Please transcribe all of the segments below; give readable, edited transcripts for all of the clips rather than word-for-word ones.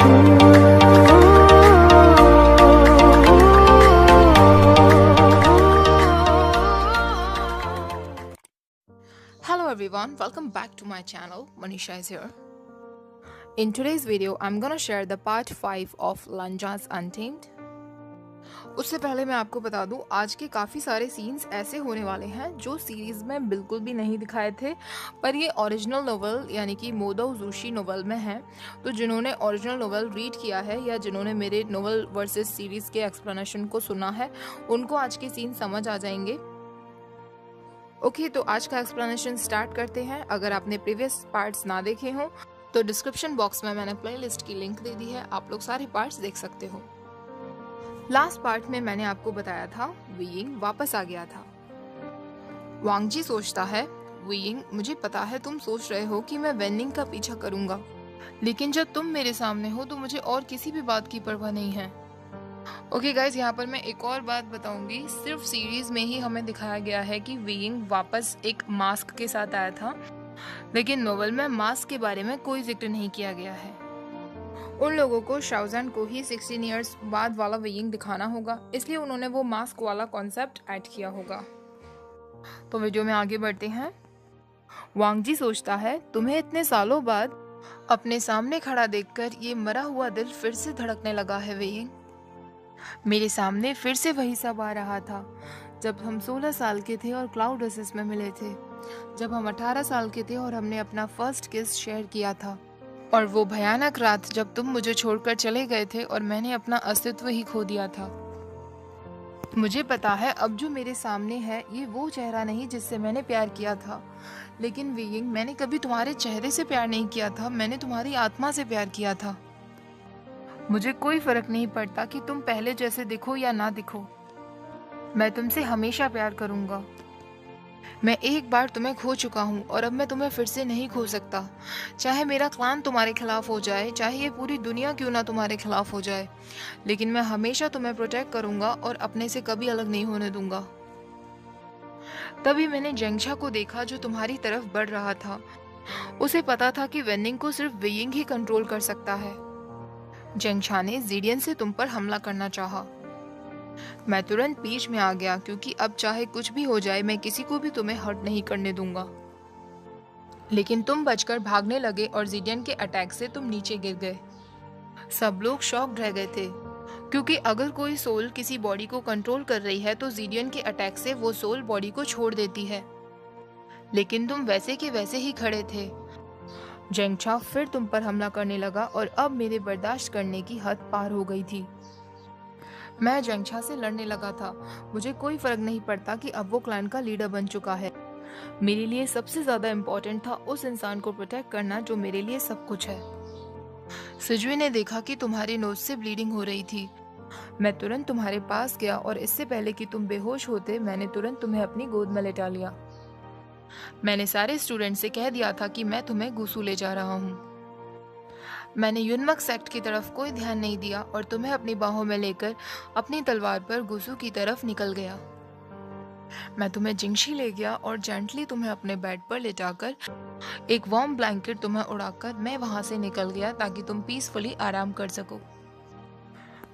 Hello everyone, welcome back to my channel. Manisha is here. In today's video, I'm gonna share the part 5 of Lanja's Untamed. उससे पहले मैं आपको बता दूं, आज के काफ़ी सारे सीन्स ऐसे होने वाले हैं जो सीरीज़ में बिल्कुल भी नहीं दिखाए थे, पर ये ओरिजिनल नोवेल यानी कि मोदो उजुशी नोवेल में है। तो जिन्होंने ओरिजिनल नोवेल रीड किया है या जिन्होंने मेरे नोवेल वर्सेस सीरीज़ के एक्सप्लेनेशन को सुना है, उनको आज के सीन समझ आ जाएंगे। ओके, तो आज का एक्सप्लेनेशन स्टार्ट करते हैं। अगर आपने प्रीवियस पार्ट्स ना देखे हों तो डिस्क्रिप्शन बॉक्स में मैंने प्लेलिस्ट की लिंक दे दी है, आप लोग सारे पार्ट्स देख सकते हो। लास्ट पार्ट में मैंने आपको बताया था वीइंग वापस आ गया था। वांगजी सोचता है, वीइंग मुझे पता है तुम सोच रहे हो कि मैं वेनिंग का पीछा करूंगा, लेकिन जब तुम मेरे सामने हो तो मुझे और किसी भी बात की परवाह नहीं है। ओके गाइस, यहाँ पर मैं एक और बात बताऊंगी। सिर्फ सीरीज में ही हमें दिखाया गया है कि वीइंग वापस एक मास्क के साथ आया था, लेकिन नोवेल में मास्क के बारे में कोई जिक्र नहीं किया गया है। उन लोगों को शाओजन को ही 16 इयर्स बाद वाला वीइंग दिखाना होगा, इसलिए उन्होंने वो मास्क वाला कॉन्सेप्ट ऐड किया होगा। तो वीडियो में आगे बढ़ते हैं। वांगजी सोचता है, तुम्हें इतने सालों बाद अपने सामने खड़ा देखकर ये मरा हुआ दिल फिर से धड़कने लगा है वीइंग। मेरे सामने फिर से वही सब आ रहा था जब हम 16 साल के थे और क्लाउड ओएसिस में मिले थे, जब हम 18 साल के थे और हमने अपना फर्स्ट किस शेयर किया था, और वो भयानक रात जब तुम मुझे छोड़कर चले गए थे और मैंने अपना अस्तित्व ही खो दिया था। मुझे पता है अब जो मेरे सामने है ये वो चेहरा नहीं जिससे मैंने प्यार किया था, लेकिन वीइंग मैंने कभी तुम्हारे चेहरे से प्यार नहीं किया था, मैंने तुम्हारी आत्मा से प्यार किया था। मुझे कोई फर्क नहीं पड़ता कि तुम पहले जैसे दिखो या ना दिखो, मैं तुमसे हमेशा प्यार करूंगा। मैं एक बार तुम्हें खो चुका हूँ और अब मैं तुम्हें फिर से नहीं खो सकता। चाहे मेरा क्लान तुम्हारे खिलाफ हो जाए, चाहे ये पूरी दुनिया क्यों ना तुम्हारे खिलाफ हो जाए, लेकिन मैं हमेशा तुम्हें प्रोटेक्ट करूंगा और अपने से कभी अलग नहीं होने दूंगा। तभी मैंने जेंगशा को देखा जो तुम्हारी तरफ बढ़ रहा था। उसे पता था कि वेनिंग को सिर्फ वीइंग ही कंट्रोल कर सकता है। जेंगशा ने जीडियन से तुम पर हमला करना चाहा। मैं तुरंत बीच में आ गया क्योंकि अब चाहे कुछ भी हो जाए मैं किसी को भी तुम्हें हर्ट नहीं करने दूंगा। लेकिन तुम बचकर भागने लगे और जीडियन के अटैक से तुम नीचे गिर गए। सब लोग शॉक्ड रह गए थे, क्योंकि अगर कोई सोल किसी बॉडी को कंट्रोल कर रही है तो जीडियन के अटैक से वो सोल बॉडी को छोड़ देती है, लेकिन तुम वैसे के वैसे ही खड़े थे। जेंगशा फिर तुम पर हमला करने लगा और अब मेरे बर्दाश्त करने की हद पार हो गई थी। मैं जेंगशा से लड़ने लगा था। मुझे कोई फर्क नहीं पड़ता कि अब वो क्लैन का लीडर बन चुका है। मेरे लिए सबसे ज्यादा इम्पोर्टेंट था उस इंसान को प्रोटेक्ट करना जो मेरे लिए सब कुछ है। सिजुए ने देखा कि तुम्हारी नोज से ब्लीडिंग हो रही थी। मैं तुरंत तुम्हारे पास गया और इससे पहले कि तुम बेहोश होते मैंने तुरंत तुम्हें अपनी गोद में लेटा लिया। मैंने सारे स्टूडेंट से कह दिया था कि मैं तुम्हें गुसू ले जा रहा हूँ। मैंने युनमक सेक्ट की तरफ कोई ध्यान नहीं दिया और तुम्हें अपनी बाहों में लेकर अपनी तलवार पर गुसू की तरफ निकल गया। मैं तुम्हें जिंगशी ले गया और जेंटली तुम्हें अपने बेड पर लेटाकर एक वार्म ब्लैंकेट तुम्हें उड़ाकर मैं वहां से निकल गया ताकि तुम पीसफुली आराम कर सको।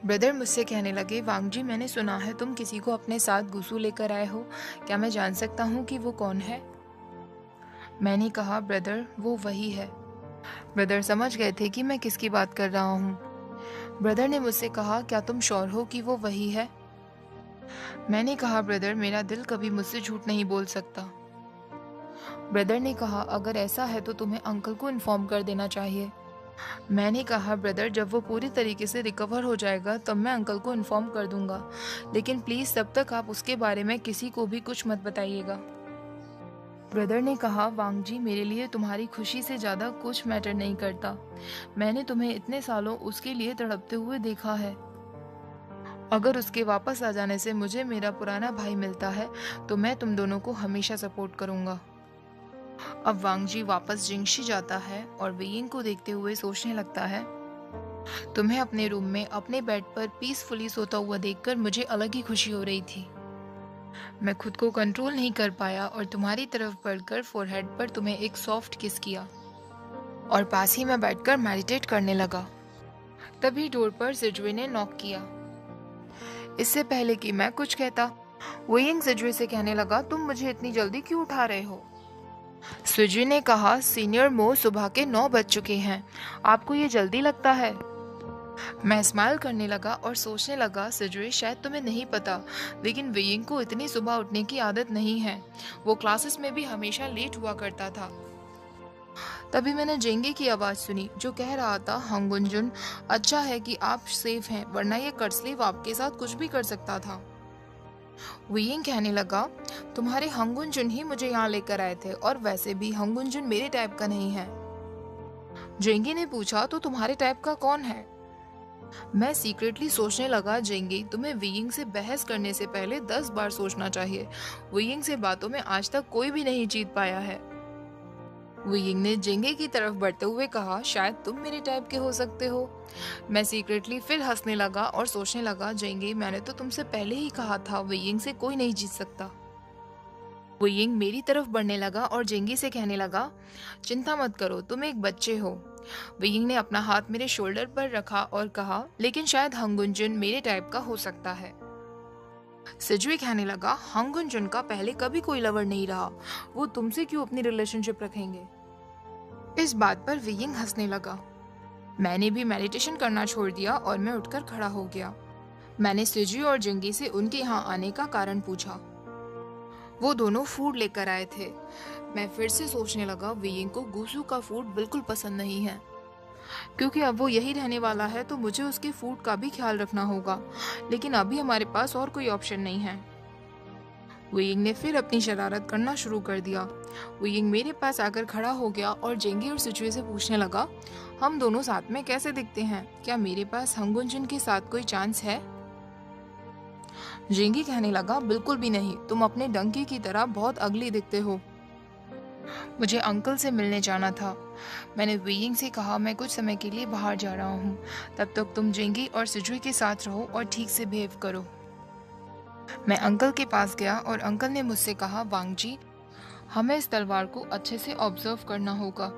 ब्रदर मुझसे कहने लगे, वांगजी मैंने सुना है तुम किसी को अपने साथ गुसू लेकर आए हो, क्या मैं जान सकता हूँ कि वो कौन है? मैंने कहा, ब्रदर वो वही है। ब्रदर समझ गए थे कि मैं किसकी बात कर रहा हूँ। ब्रदर ने मुझसे कहा, क्या तुम श्योर हो कि वो वही है? मैंने कहा, ब्रदर मेरा दिल कभी मुझसे झूठ नहीं बोल सकता। ब्रदर ने कहा, अगर ऐसा है तो तुम्हें अंकल को इन्फॉर्म कर देना चाहिए। मैंने कहा, ब्रदर जब वो पूरी तरीके से रिकवर हो जाएगा तब मैं अंकल को इन्फॉर्म कर दूंगा, लेकिन प्लीज तब तक आप उसके बारे में किसी को भी कुछ मत बताइएगा। ब्रदर ने कहा, वांगजी मेरे लिए तुम्हारी खुशी से ज़्यादा कुछ मैटर नहीं करता। मैंने तुम्हें इतने सालों उसके लिए तड़पते हुए देखा है। अगर उसके वापस आ जाने से मुझे मेरा पुराना भाई मिलता है तो मैं तुम दोनों को हमेशा सपोर्ट करूंगा। अब वांगजी वापस जिंगशी जाता है और वीइंग को देखते हुए सोचने लगता है, तुम्हें अपने रूम में अपने बेड पर पीसफुली सोता हुआ देखकर मुझे अलग ही खुशी हो रही थी। मैं खुद को कंट्रोल नहीं कर पाया और तुम्हारी तरफ बढ़कर फोरहेड पर तुम्हें एक सॉफ्ट किस किया और पास ही में बैठकर मेडिटेट करने लगा। तभी डोर पर सिजुए ने नॉक किया। इससे पहले कि मैं कुछ कहता, वेइंग सिजुए से कहने लगा, तुम मुझे इतनी जल्दी क्यों उठा रहे हो? सिजुए ने कहा, सीनियर मो, सुबह के 9 बज चुके हैं, आपको ये जल्दी लगता है? मैं स्माइल करने लगा और सोचने लगा, सिजुए शायद तुम्हें नहीं पता, लेकिन वेइंग को इतनी सुबह उठने की आदत नहीं है। वो क्लासेस में भी हमेशा लेट हुआ करता था। तभी मैंने जेंगे की आवाज़ सुनी जो कह रहा था, हंगुनजुन, अच्छा है कि आप सेफ हैं, वरना ये कर्सलीव आपके साथ कुछ भी कर सकता था। वेइंग कहने लगा, तुम्हारे हंगुनजुन ही मुझे यहाँ लेकर आए थे, और वैसे भी हंगुनजुन मेरे टाइप का नहीं है। जेंगे ने पूछा, तो तुम्हारे टाइप का कौन है? मैं सीक्रेटली सोचने लगा, जेंगी, तुम्हें वेइंग से बहस करने से पहले 10 बार सोचना चाहिए। वेइंग से बातों में आज तक कोई भी नहीं जीत पाया है। वेइंग ने जेंगे की तरफ बढ़ते हुए कहा, शायद तुम मेरे टाइप के हो सकते हो। मैं सीक्रेटली फिर हंसने लगा और सोचने लगा, जेंगे, मैंने तो तुमसे पहले ही कहा था, वेइंग से कोई नहीं जीत सकता। वेइंग मेरी तरफ बढ़ने लगा और जेंगी से कहने लगा, चिंता मत करो, तुम एक बच्चे हो। वेइंग ने अपना हाथ मेरे शोल्डर पर रखा और कहा, लेकिन शायद हंगुनजुन मेरे टाइप का हो सकता है। सिजुए कहने लगा, हंगुनजुन का पहले कभी कोई लवर नहीं रहा, वो तुमसे क्यों अपनी रिलेशनशिप रखेंगे? इस बात पर वेइंग हंसने लगा। मैंने भी मेडिटेशन करना छोड़ दिया और मैं उठकर खड़ा हो गया। मैंने सिजुए और जेंगी से उनके यहाँ आने का कारण पूछा। वो दोनों फूड लेकर आए थे। मैं फिर से सोचने लगा, वेइंग को गुसू का फूड बिल्कुल पसंद नहीं है। क्योंकि अब वो यही रहने वाला है तो मुझे उसके फूड का भी ख्याल रखना होगा, लेकिन अभी हमारे पास और कोई ऑप्शन नहीं है। वेइंग ने फिर अपनी शरारत करना शुरू कर दिया। वेइंग मेरे पास आकर खड़ा हो गया और जेंगी और सिजुए से पूछने लगा, हम दोनों साथ में कैसे दिखते हैं? क्या मेरे पास हंगुनजुन के साथ कोई चांस है? जेंगी कहने लगा, बिल्कुल भी नहीं, तुम अपने डंकी की तरह बहुत अगली दिखते हो। मुझे अंकल से मिलने जाना था। मैंने वेइंग से कहा, मैं कुछ समय के लिए बाहर जा रहा हूँ, तब तक तुम जेंगी और सिजुए के साथ रहो और ठीक से बिहेव करो। मैं अंकल के पास गया और अंकल ने मुझसे कहा, वांगजी, हमें इस तलवार को अच्छे से ऑब्जर्व करना होगा,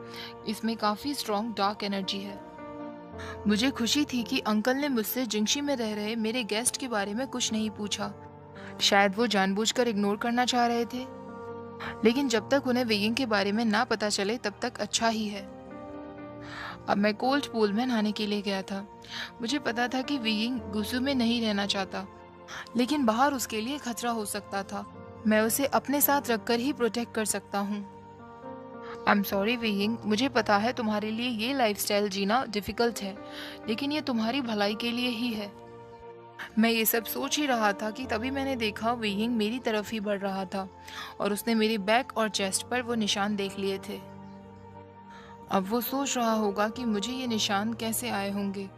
इसमें काफ़ी स्ट्रॉन्ग डार्क एनर्जी है। मुझे खुशी थी कि अंकल ने मुझसे जिंगशी में रह रहे मेरे गेस्ट के बारे में कुछ नहीं पूछा। शायद वो जानबूझकर इग्नोर करना चाह रहे थे, लेकिन जब तक उन्हें वेइंग के बारे में ना पता चले तब तक अच्छा ही है। अब मैं कोल्ड पूल में नहाने के लिए गया था। मुझे पता था कि वेइंग गुसू में नहीं रहना चाहता, लेकिन बाहर उसके लिए खतरा हो सकता था। मैं उसे अपने साथ रखकर ही प्रोटेक्ट कर सकता हूँ। आई एम सॉरी वेइंग, मुझे पता है तुम्हारे लिए ये लाइफस्टाइल जीना डिफिकल्ट है, लेकिन ये तुम्हारी भलाई के लिए ही है। मैं ये सब सोच ही रहा था कि तभी मैंने देखा वेइंग मेरी तरफ ही बढ़ रहा था और उसने मेरी बैक और चेस्ट पर वो निशान देख लिए थे। अब वो सोच रहा होगा कि मुझे ये निशान कैसे आए होंगे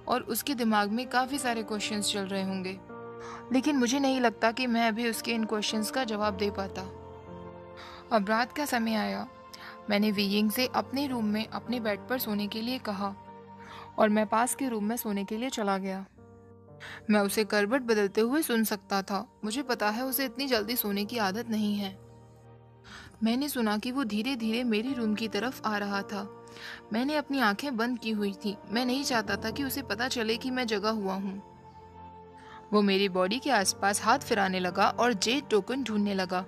और उसके दिमाग में काफ़ी सारे क्वेश्चंस चल रहे होंगे, लेकिन मुझे नहीं लगता कि मैं अभी उसके इन क्वेश्चंस का जवाब दे पाता। अब रात का समय आया। मैंने वेइंग से अपने रूम में अपने बेड पर सोने के लिए कहा और मैं पास के रूम में सोने के लिए चला गया। मैं उसे करवट बदलते हुए सुन सकता था। मुझे पता है उसे इतनी जल्दी सोने की आदत नहीं है। मैंने सुना कि वो धीरे धीरे मेरे रूम की तरफ आ रहा था। मैंने अपनी आंखें बंद की हुई थी। मैं नहीं चाहता था कि उसे पता चले कि मैं जगा हुआ हूँ। वो मेरी बॉडी के आसपास हाथ फिराने लगा और जेड टोकन ढूंढने लगा।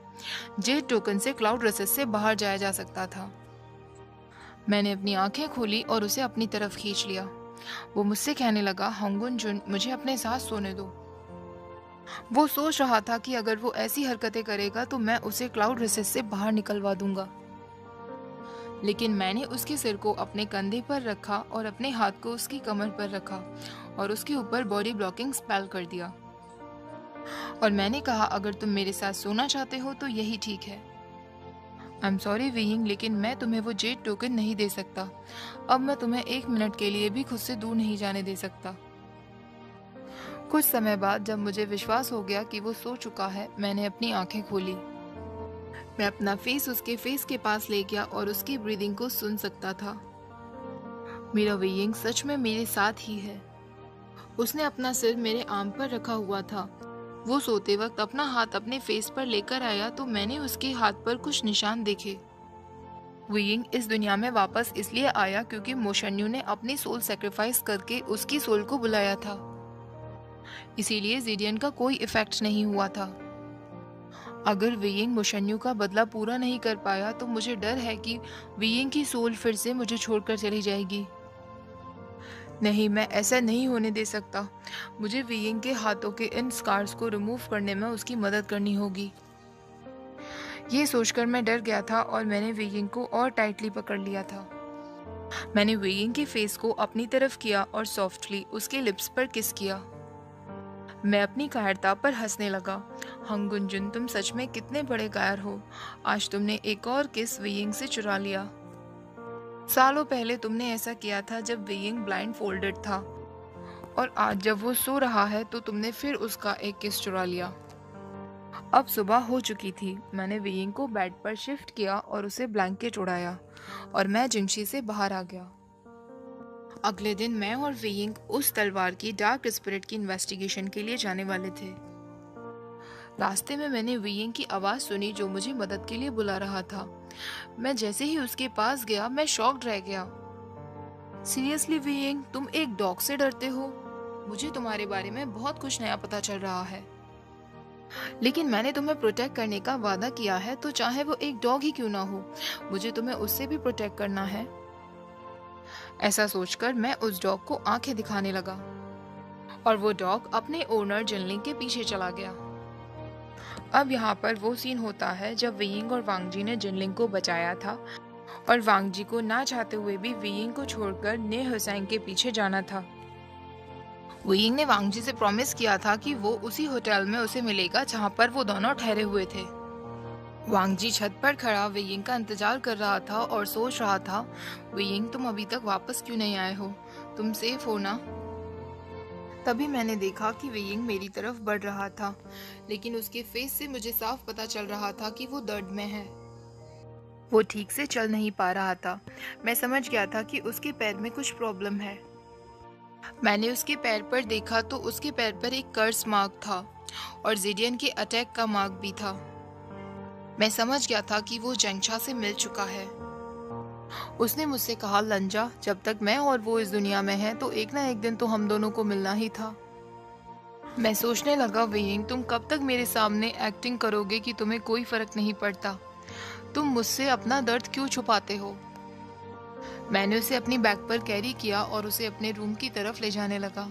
जेड टोकन से क्लाउड रेसेस से बाहर जाया जा सकता था। मैंने अपनी आंखें खोली और उसे अपनी तरफ खींच लिया। वो मुझसे कहने लगा, हंगुनजुन, मुझे अपने साथ सोने दो। वो सोच रहा था कि अगर वो ऐसी हरकतें करेगा तो मैं उसे क्लाउड रेसेस से बाहर निकलवा दूंगा, लेकिन मैंने उसके सिर को अपने कंधे पर रखा और अपने हाथ को उसकी कमर पर रखा और उसके ऊपर बॉडी ब्लॉकिंग स्पेल कर दिया। और मैंने कहा, अगर तुम मेरे साथ सोना चाहते हो तो यही ठीक है। आई एम सॉरी वेइंग, लेकिन मैं तुम्हें वो जेड टोकन नहीं दे सकता। अब मैं तुम्हें 1 मिनट के लिए भी खुद से दूर नहीं जाने दे सकता। कुछ समय बाद जब मुझे विश्वास हो गया कि वो सो चुका है, मैंने अपनी आंखें खोली। मैं अपना फेस उसके फेस के पास ले गया और उसकी ब्रीदिंग को सुन सकता था। मेरा वेइंग सच में मेरे साथ ही है। उसने अपना सिर मेरे आर्म पर रखा हुआ था। वो सोते वक्त अपना हाथ अपने फेस पर लेकर आया तो मैंने उसके हाथ पर कुछ निशान देखे। वीइंग इस दुनिया में वापस इसलिए आया क्योंकि मोशन्यू ने अपनी सोल सेक्रीफाइस करके उसकी सोल को बुलाया था। इसीलिए जीडियन का कोई इफेक्ट नहीं हुआ था। अगर वीइंग मोशन्यू का बदला पूरा नहीं कर पाया तो मुझे डर है कि वीइंग की सोल फिर से मुझे छोड़कर चली जाएगी। नहीं, मैं ऐसा नहीं होने दे सकता। मुझे वीइंग के हाथों के इन स्कार्स को रिमूव करने में उसकी मदद करनी होगी। ये सोचकर मैं डर गया था और मैंने वीइंग को और टाइटली पकड़ लिया था। मैंने वीइंग के फेस को अपनी तरफ किया और सॉफ्टली उसके लिप्स पर किस किया। मैं अपनी कायरता पर हंसने लगा। हंगुंजुन, तुम सच में कितने बड़े कायर हो। आज तुमने एक और किस वीइंग से चुरा लिया। सालों पहले तुमने ऐसा किया था जब वीइंग ब्लाइंड फोल्डेड था, और आज जब वो सो रहा है तो तुमने फिर उसका एक किस चुरा लिया। अब सुबह हो चुकी थी। मैंने वीइंग को बेड पर शिफ्ट किया और उसे ब्लैंकेट उड़ाया और मैं जिंगशी से बाहर आ गया। अगले दिन मैं और वीइंग उस तलवार की डार्क स्पिरिट की इन्वेस्टिगेशन के लिए जाने वाले थे। रास्ते में मैंने वीइंग की आवाज सुनी जो मुझे मदद के लिए बुला रहा था। मैं जैसे ही उसके पास गया मैं शॉक्ड रह गया। सीरियसली वीइंग, तुम एक डॉग से डरते हो? मुझे तुम्हारे बारे में बहुत कुछ नया पता चल रहा है, लेकिन मैंने तुम्हें प्रोटेक्ट करने का वादा किया है, तो चाहे वो एक डॉग ही क्यों ना हो, मुझे तुम्हें उससे भी प्रोटेक्ट करना है। ऐसा सोचकर मैं उस डॉग को आंखें दिखाने लगा और वो डॉग अपने ओनर जिनलिंग के पीछे चला गया। अब यहाँ पर वो सीन होता है जब वीइंग और वांगजी ने जिनलिंग को बचाया था और वांगजी को ना चाहते हुए भी वीइंग को छोड़कर ने हुसैन के पीछे जाना था। वीइंग ने वांगजी से प्रॉमिस किया था कि वो उसी होटल में उसे मिलेगा जहाँ पर वो दोनों ठहरे हुए थे। वांगजी छत पर खड़ा वीइंग का इंतजार कर रहा था और सोच रहा था, वीइंग, तुम अभी तक वापस क्यों नहीं आए हो? तुम सेफ हो ना? तभी मैंने देखा कि वीइंग मेरी तरफ बढ़ रहा था, लेकिन उसके फेस से मुझे साफ पता चल रहा था कि वो दर्द में है। वो ठीक से चल नहीं पा रहा था। मैं समझ गया था कि उसके पैर में कुछ प्रॉब्लम है। मैंने उसके पैर पर देखा तो उसके पैर पर एक कर्स मार्क था और जीडियन के अटैक का मार्क भी था। मैं समझ गया था कि वो जेंगशा से मिल चुका है। उसने मुझसे कहा, लंजा, जब तक मैं और वो इस दुनिया में हैं तो एक ना एक दिन तो हम दोनों को मिलना ही था। मैं सोचने लगा, वीइंग, तुम कब तक मेरे सामने एक्टिंग करोगे कि तुम्हें कोई फर्क नहीं पड़ता? तुम मुझसे अपना दर्द क्यों छुपाते हो? मैंने उसे अपनी बैग पर कैरी किया और उसे अपने रूम की तरफ ले जाने लगा।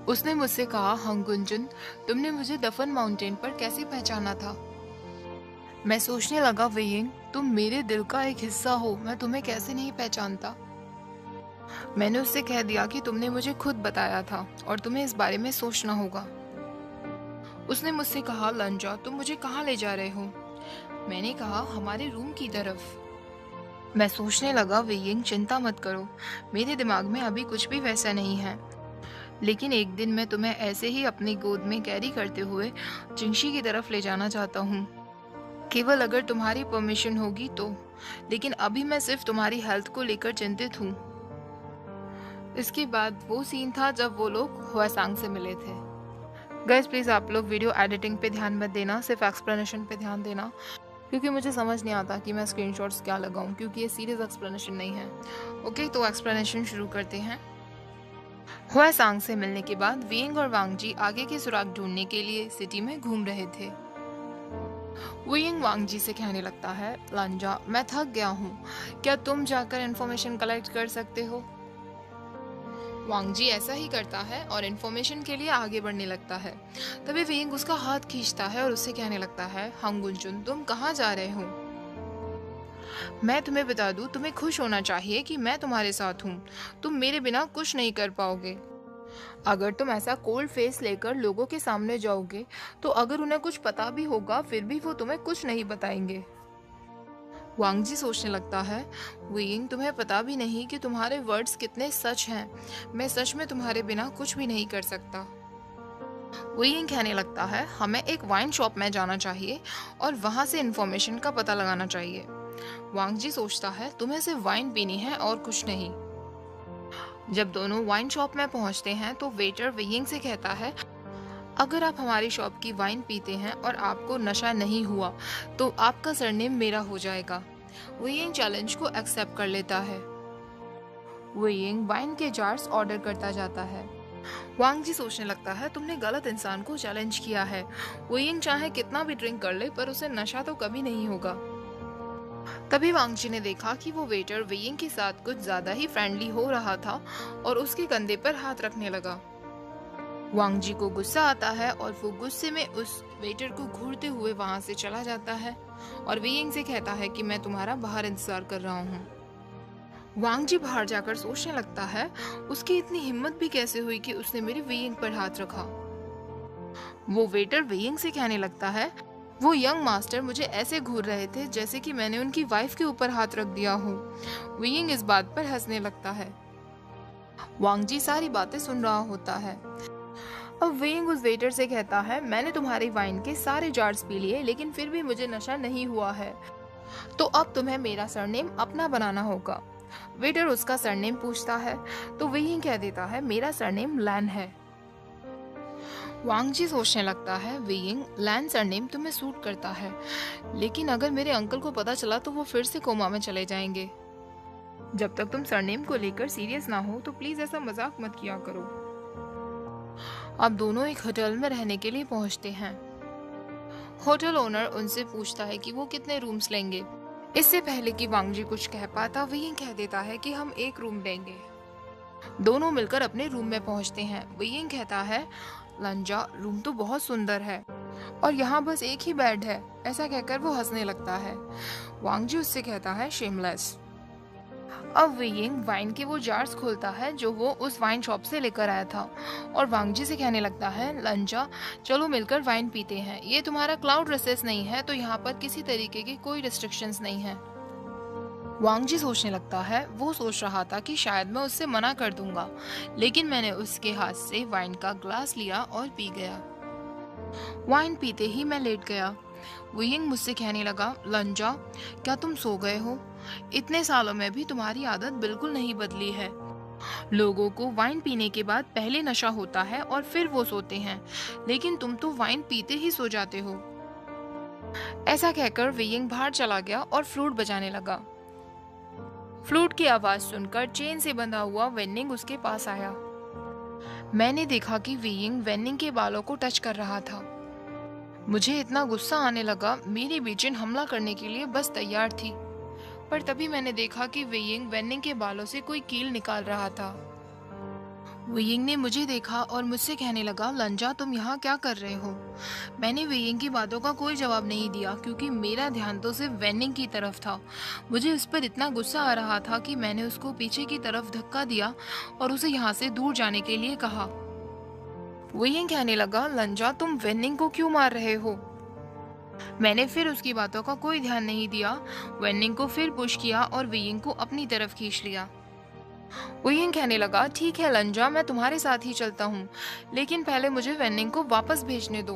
उसने मुझसे कहा, हंगुंजुन, तुमने मुझे दफन माउंटेन पर कैसे पहचाना था? मैं सोचने लगा, वीइंग, तुम मेरे दिल का एक हिस्सा हो, मैं तुम्हें कैसे नहीं पहचानता? मैंने उससे कह दिया कि तुमने मुझे खुद बताया था और तुम्हें इस बारे में सोचना होगा। उसने मुझसे कहा, लंजा, तुम मुझे कहाँ ले जा रहे हो? मैंने कहा, हमारे रूम की तरफ। मैं सोचने लगा, वीइंग, चिंता मत करो, मेरे दिमाग में अभी कुछ भी वैसा नहीं है, लेकिन एक दिन मैं तुम्हें ऐसे ही अपनी गोद में कैरी करते हुए जिंगशी की तरफ ले जाना चाहता हूँ, केवल अगर तुम्हारी परमिशन होगी तो। लेकिन अभी मैं सिर्फ तुम्हारी हेल्थ को लेकर चिंतित हूँ। इसके बाद वो सीन था जब वो लोग हुआसांग से मिले थे। गाइस, प्लीज आप लोग वीडियो एडिटिंग पे ध्यान मत देना, सिर्फ एक्सप्लेनेशन पे ध्यान देना, क्योंकि मुझे समझ नहीं आता कि मैं स्क्रीनशॉट्स क्या लगाऊं, क्योंकि ये सीरियस एक्सप्लेनेशन नहीं है। ओके, तो एक्सप्लेनेशन शुरू करते हैं। हुआसांग से मिलने के बाद वीइंग और वांगजी आगे के सुराग ढूंढने के लिए सिटी में घूम रहे थे। वीइंग वांगजी से कहने लगता है, लंजा, मैं थक गया हूँ, क्या तुम जाकर इन्फॉर्मेशन कलेक्ट कर सकते हो? वांगजी ऐसा ही करता है और इन्फॉर्मेशन के लिए आगे बढ़ने लगता है। तभी वीइंग उसका हाथ खींचता है और उससे कहने लगता है, हंगुंजुन, तुम कहाँ जा रहे हो? मैं तुम्हें बता दूं, तुम्हें खुश होना चाहिए कि मैं तुम्हारे साथ हूँ। तुम मेरे बिना कुछ नहीं कर पाओगे। अगर तुम ऐसा कोल्ड फेस लेकर लोगों के सामने जाओगे तो अगर उन्हें कुछ पता भी होगा फिर भी वो तुम्हें कुछ नहीं बताएंगे। वांगजी सोचने लगता है, वीइंग, तुम्हें पता भी नहीं कि तुम्हारे वर्ड्स कितने सच हैं। मैं सच में तुम्हारे बिना कुछ भी नहीं कर सकता। वीइंग कहने लगता है, हमें एक वाइन शॉप में जाना चाहिए और वहां से इन्फॉर्मेशन का पता लगाना चाहिए। वांगजी सोचता है, तुम्हें सिर्फ वाइन पीनी है और कुछ नहीं। जब दोनों वाइन शॉप में पहुंचते हैं तो वेटर वीइंग से कहता है, अगर आप हमारी शॉप की वाइन पीते हैं और आपको नशा नहीं हुआ तो आपका सरनेम मेरा हो जाएगा। वेइंग चैलेंज को एक्सेप्ट कर लेता है। वेइंग वाइन के जार्स ऑर्डर करता जाता है। वांग जी सोचने लगता है, तुमने गलत इंसान को चैलेंज किया है। वेइंग चाहे कितना भी ड्रिंक कर ले पर उसे नशा तो कभी नहीं होगा। तभी वांग जी ने देखा कि वो वेटर वेइंग के साथ कुछ ज्यादा ही फ्रेंडली हो रहा था और उसके कंधे पर हाथ रखने लगा। वांग जी को गुस्सा आता है और वो गुस्से में उस वेटर को घूरते हुए वहां से चला जाता है और वेइंग से कहता है कि मैं तुम्हारा बाहर इंतजार कर रहा हूँ। वांग जी बाहर जाकर सोचने लगता है, उसकी इतनी हिम्मत भी कैसे हुई कि उसने मेरे वेइंग पर हाथ रखा। वो वेटर वेइंग से कहने लगता है, वो यंग मास्टर मुझे ऐसे घूर रहे थे जैसे कि मैंने उनकी वाइफ के ऊपर हाथ रख दिया हो। वेइंग इस बात पर हंसने लगता है। वांग जी सारी बातें सुन रहा होता है। अब वेइंग उस वेटर से कहता है, मैंने तुम्हारी वाइन के सारे जार्स पी लिए लेकिन फिर भी मुझे नशा नहीं हुआ है, तो अब तुम्हें मेरा सरनेम अपना बनाना होगा। वेटर उसका सरनेम पूछता है तो वेइंग कह देता है, मेरा सरनेम लैन है। वांग जी सोचने लगता है, वेइंग लैन सरनेम तुम्हें सूट करता है, लेकिन अगर मेरे अंकल को पता चला तो वो फिर से कोमा में चले जाएंगे। जब तक तुम सरनेम को लेकर सीरियस ना हो तो प्लीज ऐसा मजाक मत किया करो। अब दोनों एक होटल में रहने के लिए पहुंचते हैं। होटल ओनर उनसे पूछता है कि वो कितने रूम्स लेंगे। इससे पहले कि वांग जी कुछ कह पाता, वेइंग कह देता है कि हम एक रूम लेंगे। दोनों मिलकर अपने रूम में पहुंचते हैं। वेइंग कहता है, लंजा रूम तो बहुत सुंदर है और यहाँ बस एक ही बेड है। ऐसा कहकर वो हंसने लगता है। वांग जी उससे कहता है, शेमलेस। अब वेइंग वाइन के वो जार्स खोलता है जो वो उस वाइन शॉप से लेकर आया था और वांग जी से कहने लगता है, लंजा चलो मिलकर वाइन पीते हैं। ये तुम्हारा क्लाउड रिसेस नहीं है तो यहाँ पर किसी तरीके की कोई रिस्ट्रिक्शंस नहीं है। वांग जी सोचने लगता है, वो सोच रहा था कि शायद मैं उससे मना कर दूंगा, लेकिन मैंने उसके हाथ से वाइन का ग्लास लिया और पी गया। वाइन पीते ही मैं लेट गया। वेइंग मुझसे कहने लगा, लंजा क्या तुम सो गए हो? इतने सालों में भी तुम्हारी आदत बिल्कुल नहीं बदली है। लोगों को वाइन पीने के बाद पहले नशा होता है और फिर वो सोते हैं, लेकिन तुम तो वाइन पीते ही सो जाते हो। ऐसा कहकर वेइंग बाहर चला गया और फ्लूट बजाने लगा। फ्लूट की आवाज सुनकर चेन से बंधा हुआ वेनिंग उसके पास आया। मैंने देखा कि वेइंग वेनिंग के बालों को टच कर रहा था। मुझे इतना गुस्सा आने लगा, मेरी बेचैन हमला करने के लिए बस तैयार थी। पर तभी मैंने देखा कि वेइंग वेनिंग के बालों से कोई कील निकाल रहा था। वेइंग ने मुझे देखा और मुझसे कहने लगा, लंजा तुम यहाँ क्या कर रहे हो? मैंने वेइंग की बातों का कोई जवाब नहीं दिया क्योंकि मेरा ध्यान तो सिर्फ वेनिंग की तरफ था। मुझे उस पर इतना गुस्सा आ रहा था कि मैंने उसको पीछे की तरफ धक्का दिया और उसे यहाँ से दूर जाने के लिए कहा। वेइंग कहने लगा, लंजा तुम वेनिंग को क्यों मार रहे हो? मैंने फिर उसकी बातों का कोई ध्यान नहीं दिया। वेनिंग को फिर पुश किया और वेइंग को अपनी तरफ खींच लिया। वेइंग कहने लगा, ठीक है लंजा मैं तुम्हारे साथ ही चलता हूँ, लेकिन पहले मुझे वेनिंग को वापस भेजने दो।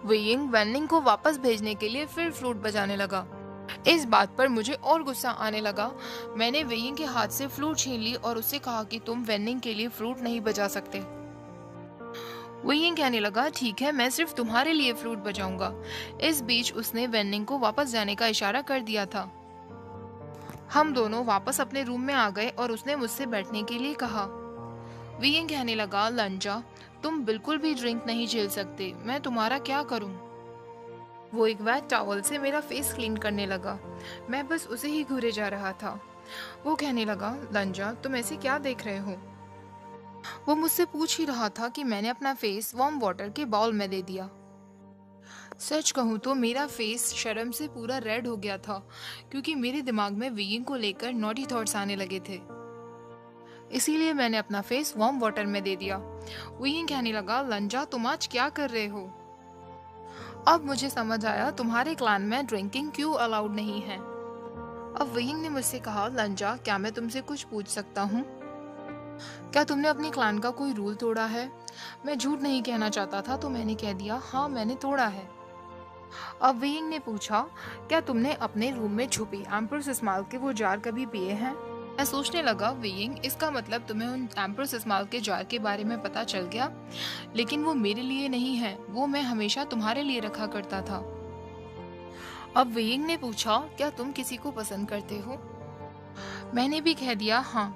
वेइंग वेनिंग को वापस भेजने के लिए फिर फ्लूट बजाने लगा। इस बात पर मुझे और गुस्सा आने लगा। मैंने वेइंग के हाथ से फ्लूट छीन ली और उससे कहा कि तुम वेनिंग के लिए फ्लूट नहीं बजा सकते। वेइंग कहने लगा, ठीक है मैं सिर्फ तुम्हारे लिए फ्लूट बजाऊंगा। इस बीच उसने वेनिंग को वापस जाने का इशारा कर दिया था। हम दोनों वापस अपने रूम में आ गए और उसने मुझसे बैठने के लिए कहा। वेइंग कहने लगा, लंजा तुम बिल्कुल भी ड्रिंक नहीं झेल सकते, मैं तुम्हारा क्या करूं? वो एक वेट टॉवल से मेरा फेस क्लीन करने लगा। मैं बस उसे ही घूरे जा रहा था। वो कहने लगा, लंजा तुम ऐसे क्या देख रहे हो? वो मुझसे पूछ ही रहा था कि मैंने अपना फेस वार्म वाटर के बाउल में दे दिया। सच कहूँ तो मेरा फेस शर्म से पूरा रेड हो गया था क्योंकि मेरे दिमाग में वेइंग को लेकर नॉटी थॉट्स आने लगे थे। इसीलिए मैंने अपना फेस वार्म वाटर में दे दिया। वेइंग कहने लगा, लंजा तुम आज क्या कर रहे हो? अब मुझे समझ आया तुम्हारे क्लान में ड्रिंकिंग क्यों अलाउड नहीं है। अब वेइंग ने मुझसे कहा, लंजा क्या मैं तुमसे कुछ पूछ सकता हूँ? क्या तुमने अपने क्लान का कोई रूल तोड़ा है? मैं झूठ नहीं कहना चाहता था तो मैंने कह दिया, हाँ मैंने तोड़ा है। अब वेइंग ने पूछा, क्या तुमने अपने रूम में छुपी एम्प्रेस इस्माइल के वो जार कभी पिए हैं? मैं सोचने लगा, वेइंग इसका मतलब तुम्हें उन एम्प्रेस इस्माइल के जार के बारे में पता चल गया, लेकिन वो मेरे लिए नहीं है, वो मैं हमेशा तुम्हारे लिए रखा करता था। अब वेइंग ने पूछा, क्या तुम किसी को पसंद करते हो? मैंने भी कह दिया हाँ।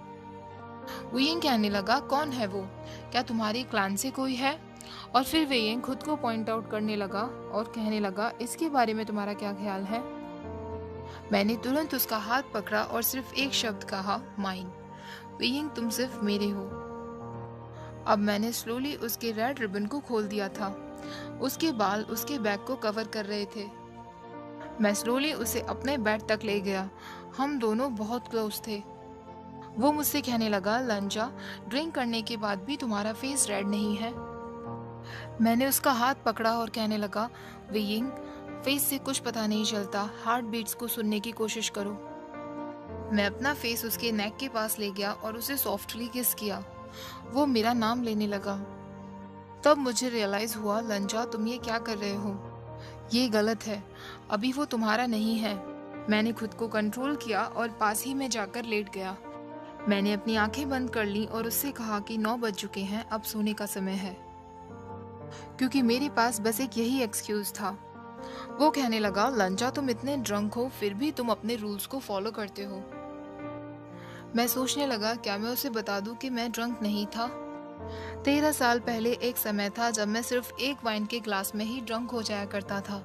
वेइंग कहने लगा, कौन है वो? क्या तुम्हारी क्लान से कोई है? और फिर वेइंग खुद को पॉइंट आउट करने लगा और कहने लगा, इसके बारे में तुम्हारा क्या ख्याल है? मैंने तुरंत उसका हाथ पकड़ा और सिर्फ एक शब्द कहा, माइन। वेइंग, तुम सिर्फ मेरे हो। अब मैंने स्लोली उसके रेड रिबन को खोल दिया था। उसके बाल उसके बैग को कवर कर रहे थे। मैं स्लोली उसे अपने बेड तक ले गया। हम दोनों बहुत क्लोज थे। वो मुझसे कहने लगा, लंजा, ड्रिंक करने के बाद भी तुम्हारा फेस रेड नहीं है। मैंने उसका हाथ पकड़ा और कहने लगा, वेइंग, फेस से कुछ पता नहीं चलता, हार्ट बीट्स को सुनने की कोशिश करो। मैं अपना फेस उसके नेक के पास ले गया और उसे सॉफ्टली किस किया। वो मेरा नाम लेने लगा। तब मुझे रियलाइज हुआ, लंजा, तुम ये क्या कर रहे हो? ये गलत है। अभी वो तुम्हारा नहीं है। मैंने खुद को कंट्रोल किया और पास ही में जाकर लेट गया। मैंने अपनी आंखें बंद कर ली और उससे कहा कि 9 बज चुके हैं, अब सोने का समय है। क्योंकि मेरे पास बस एक यही एक्सक्यूज था। वो कहने लगा, लंजा, तुम इतने ड्रंक हो फिर भी तुम अपने रूल्स को फॉलो करते हो। मैं सोचने लगा, क्या मैं उसे बता दूं कि मैं ड्रंक नहीं था? 13 साल पहले एक समय था जब मैं सिर्फ एक वाइन के ग्लास में ही ड्रंक हो जाया करता था।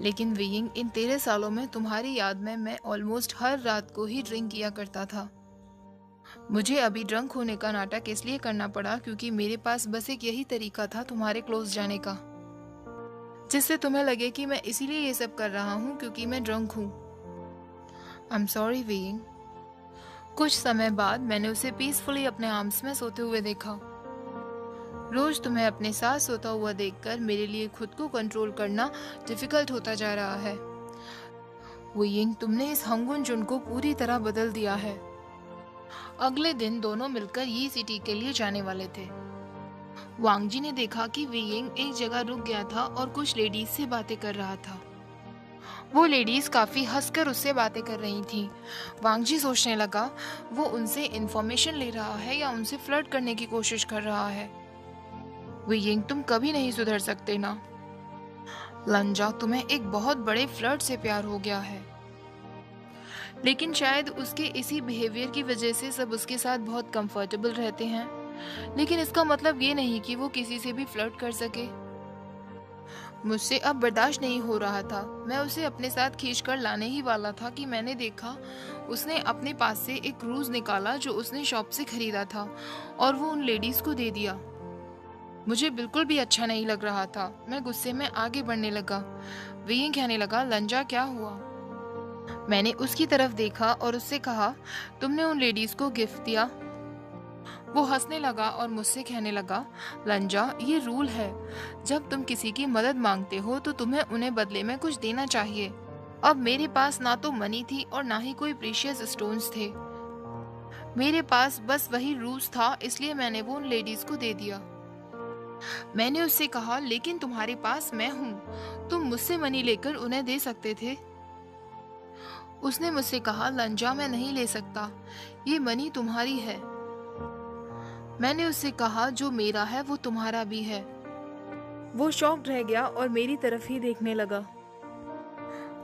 लेकिन वेइंग, इन 13 सालों में तुम्हारी याद में मैं ऑलमोस्ट हर रात को ही ड्रिंक किया करता था। मुझे अभी ड्रंक होने का नाटक इसलिए करना पड़ा क्योंकि मेरे पास बस एक यही तरीका था तुम्हारे क्लोज जाने का, जिससे तुम्हें लगे कि मैं इसीलिए ये सब कर रहा हूँ क्योंकि मैं ड्रंक हूँ। I am sorry weighing. कुछ समय बाद मैंने उसे पीसफुली अपने आर्म्स में सोते हुए देखा। रोज तुम्हें अपने साथ सोता हुआ देखकर मेरे लिए खुद को कंट्रोल करना डिफिकल्ट होता जा रहा है। वेइंग, तुमने इस हंगुन जुन को पूरी तरह बदल दिया है। अगले दिन दोनों मिलकर ये सिटी के लिए जाने वाले थे। वांगजी ने देखा कि वेइंग एक जगह रुक गया था और कुछ लेडीज से बातें कर रहा था। वो लेडीज काफी हंसकर उससे बातें कर रही थीं। वांगजी सोचने लगा, वो उनसे इंफॉर्मेशन ले रहा है या उनसे फ्लर्ट करने की कोशिश कर रहा है। वेइंग, तुम कभी नहीं सुधर सकते ना। लंजा, तुम्हें एक बहुत बड़े फ्लर्ट से प्यार हो गया है। लेकिन शायद उसके इसी बिहेवियर की वजह से सब उसके साथ बहुत कंफर्टेबल रहते हैं। लेकिन इसका मतलब ये नहीं कि वो किसी से भी फ्लर्ट कर सके। मुझसे अब बर्दाश्त नहीं हो रहा था। मैं उसे अपने साथ खींचकर लाने ही वाला था कि मैंने देखा उसने अपने पास से एक क्रूज निकाला जो उसने शॉप से खरीदा था और वो उन लेडीज को दे दिया। मुझे बिल्कुल भी अच्छा नहीं लग रहा था। मैं गुस्से में आगे बढ़ने लगा। वेइंग कहने लगा, लंजा, क्या हुआ? मैंने उसकी तरफ देखा और उससे कहा, तुमने उन लेडीज को गिफ्ट दिया? वो हंसने लगा और मुझसे कहने लगा, लंजा, ये रूल है, जब तुम किसी की मदद मांगते हो तो तुम्हें उन्हें बदले में कुछ देना चाहिए। अब मेरे पास ना तो मनी थी और ना ही कोई प्रीशियस स्टोन्स थे। मेरे पास बस वही रूज था, इसलिए मैंने वो उन लेडीज को दे दिया। मैंने उससे कहा, लेकिन तुम्हारे पास मैं हूँ, तुम मुझसे मनी लेकर उन्हें दे सकते थे। उसने मुझसे कहा, लंजा, मैं नहीं ले सकता, ये मनी तुम्हारी है। मैंने उससे कहा, जो मेरा है वो तुम्हारा भी है। वो शॉक्ड रह गया और मेरी तरफ ही देखने लगा।